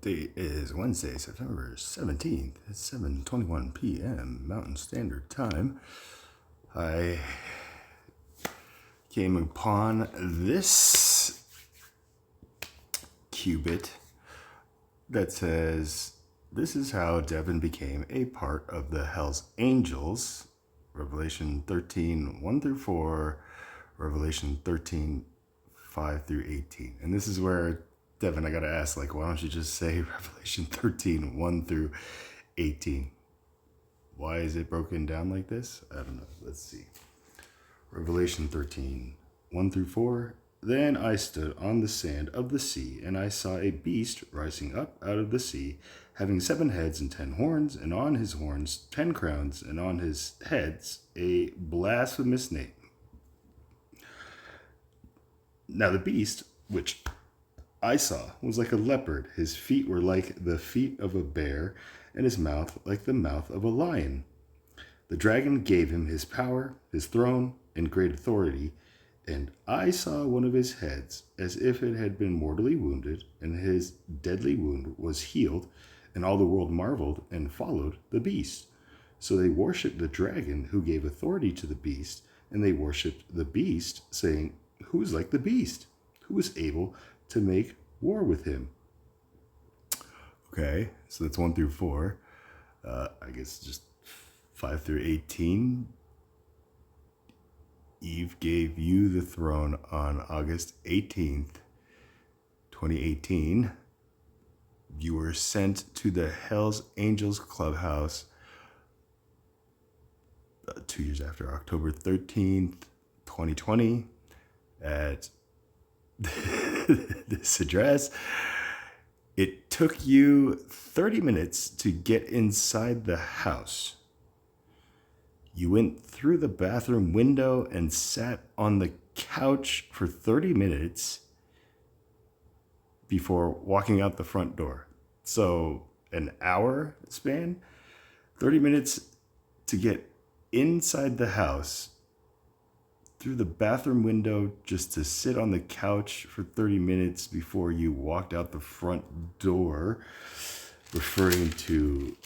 date is Wednesday, September 17th. It's 7:21 p.m. Mountain Standard Time. I came upon this qubit that says, "This is how Devin became a part of the Hell's Angels." Revelation 13, 1 through 4, Revelation 13, 5 through 18. And this is where, Devin, I gotta ask, why don't you just say Revelation 13, 1 through 18? Why is it broken down like this? I don't know. Let's see. Revelation 13, 1 through 4. Then I stood on the sand of the sea, and I saw a beast rising up out of the sea, having 7 heads and 10 horns, and on his horns 10 crowns, and on his heads a blasphemous name. Now the beast, which I saw, was like a leopard. His feet were like the feet of a bear, and his mouth like the mouth of a lion. The dragon gave him his power, his throne, and great authority, and I saw one of his heads as if it had been mortally wounded, and his deadly wound was healed, and all the world marveled and followed the beast. So they worshipped the dragon who gave authority to the beast, and they worshipped the beast, saying, "Who is like the beast? Who is able to make war with him?" Okay, so that's 1 through 4. I guess just 5 through 18. Eve gave you the throne on August 18th, 2018. You were sent to the Hell's Angels Clubhouse 2 years after, October 13th, 2020, at this address. It took you 30 minutes to get inside the house. You went through the bathroom window and sat on the couch for 30 minutes before walking out the front door. So an hour span, 30 minutes to get inside the house, through the bathroom window, just to sit on the couch for 30 minutes before you walked out the front door, referring to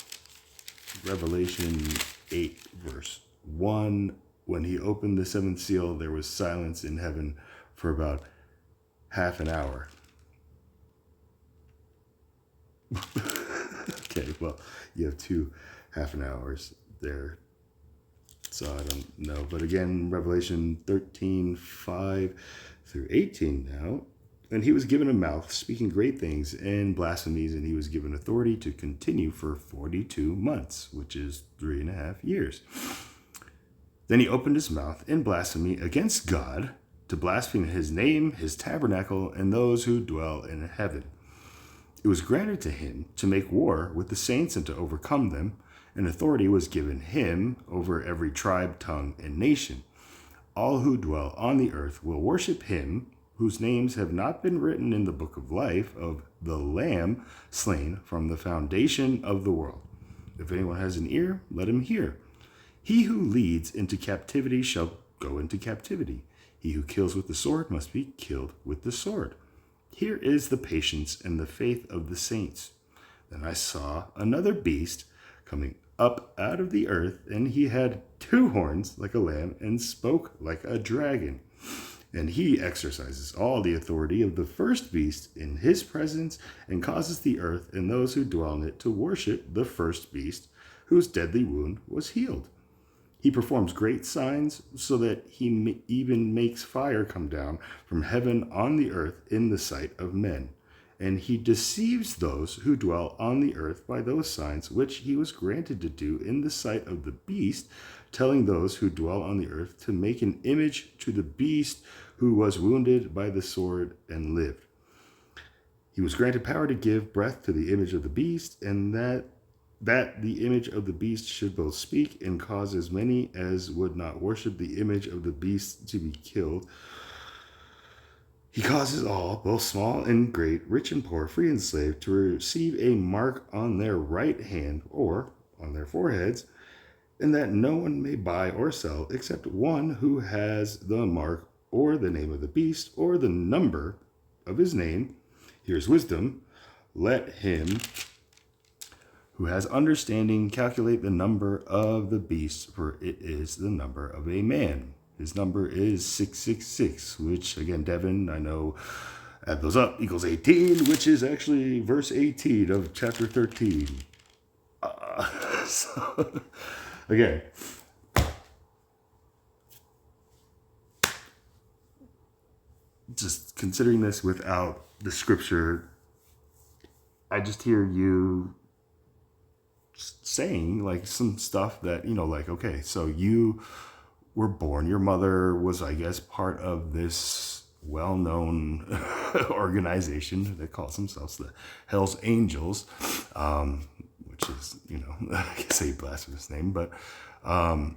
Revelation 8, verse 1. When he opened the 7th seal, there was silence in heaven for about half an hour. Okay, well, you have 2 half an hours there. So I don't know. But again, Revelation 13, 5 through 18 now. And he was given a mouth, speaking great things and blasphemies, and he was given authority to continue for 42 months, which is 3.5 years. Then he opened his mouth in blasphemy against God, to blaspheme his name, his tabernacle, and those who dwell in heaven. It was granted to him to make war with the saints and to overcome them, and authority was given him over every tribe, tongue, and nation. All who dwell on the earth will worship him, whose names have not been written in the book of life of the Lamb slain from the foundation of the world. If anyone has an ear, let him hear. He who leads into captivity shall go into captivity. He who kills with the sword must be killed with the sword. Here is the patience and the faith of the saints. Then I saw another beast coming up out of the earth, and he had 2 horns like a lamb and spoke like a dragon. And he exercises all the authority of the first beast in his presence, and causes the earth and those who dwell in it to worship the first beast, whose deadly wound was healed. He performs great signs, so that he even makes fire come down from heaven on the earth in the sight of men. And he deceives those who dwell on the earth by those signs which he was granted to do in the sight of the beast, telling those who dwell on the earth to make an image to the beast who was wounded by the sword and lived. He was granted power to give breath to the image of the beast, and that the image of the beast should both speak and cause as many as would not worship the image of the beast to be killed. He causes all, both small and great, rich and poor, free and slave, to receive a mark on their right hand or on their foreheads, and that no one may buy or sell except one who has the mark or the name of the beast or the number of his name. Here's wisdom. let him who has understanding calculate the number of the beast, for it is the number of a man. His number is 666, which again, Devin, I know, add those up, equals 18, which is actually verse 18 of chapter 13. So, again, just considering this without the scripture, I just hear you saying like some stuff that, like, okay, so you were born, your mother was, I guess, part of this well-known organization that calls themselves the Hell's Angels, which is, I guess a blasphemous name, but, and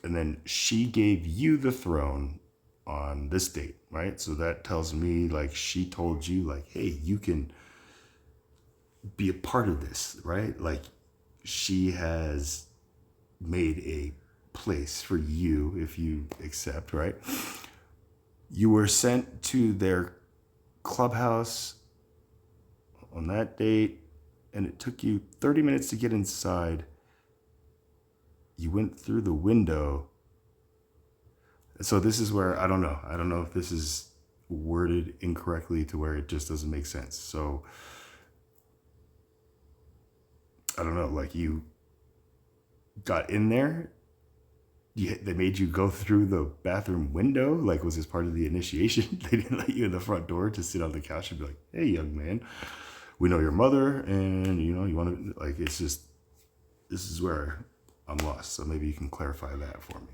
then she gave you the throne on this date, right? So that tells me like she told you like, hey, you can be a part of this, right? Like she has made a place for you if you accept, right? You were sent to their clubhouse on that date, and it took you 30 minutes to get inside. You went through the window. So this is where I don't know if this is worded incorrectly to where it just doesn't make sense. So I don't know, like you got in there, they made you go through the bathroom window. Like, was this part of the initiation? They didn't let you in the front door to sit on the couch and be like, hey, young man, we know your mother, and you want to, like, it's just, this is where I'm lost. So maybe you can clarify that for me.